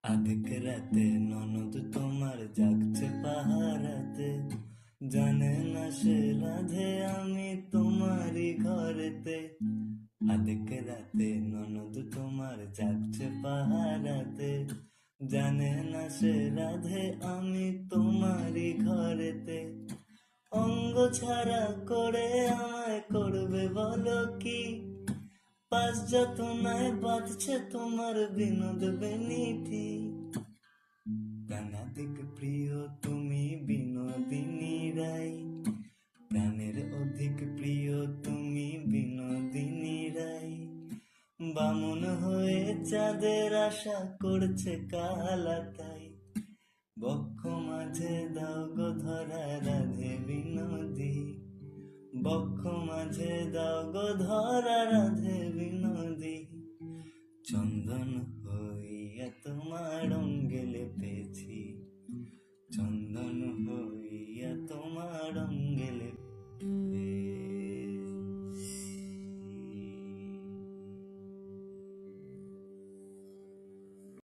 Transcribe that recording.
আধেক রাতে ননদ তোমার জাগছে পাহারাতে, জানে না সে রাধে আমি তোমারই ঘরেতে। আধেক রাতে ননদ তোমার জাগছে পাহারাতে, জানে না সে রাধে আমি তোমারই ঘরেতে। অঙ্গ ছাড়া করে আমায় করবে বলো কি, পাঁচ যতনায় বাঁধছে তোমার বিনোদ বেনিটি। প্রাণাধিক প্রিয় তুমি বিনোদিনী রায়, প্রাণের অধিক প্রিয় তুমি বিনোদিনী রায়। বামুন হয়ে চাঁদের আশা করছে কালাতাই, বক্ষ মাঝে দাও গো ধরা রাধে বিনোদী, বক্ষ মাঝে দাও গো ধরা রাধে বিনোদী। চন্দন হইয়া তোমার